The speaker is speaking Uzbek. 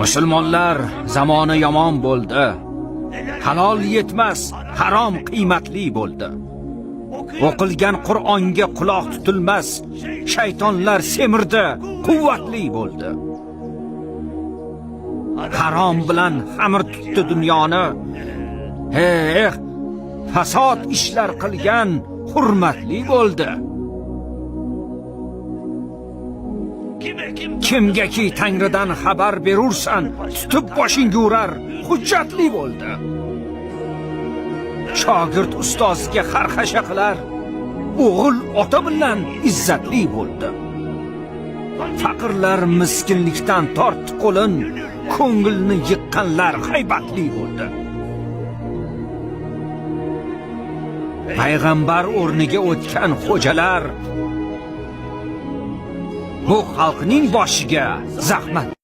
Musulmonlar zamoni yomon bo'ldi. Halol yetmas, harom qiymatli bo'ldi. O'qilgan Qur'onga quloq tutilmas, shaytonlar semirdi, quvvatli bo'ldi. Harom bilan xamir tutdi dunyoni. Fasod ishlar qilgan hurmatli bo'ldi. Kimgaki Tangridan xabar berursan, tutib boshingga urar, hujjatli bo'ldi. Shogird ustoziga xarxasha qilar, o'g'il ota bilan izzatli bo'ldi. Faqirlar miskinlikdan tortdi qo'lin, ko'ngilni yiqqanlar haybatli bo'ldi. Payg'ambar o'rniga o'tgan xo'jalar bu xalqning boshiga zahmat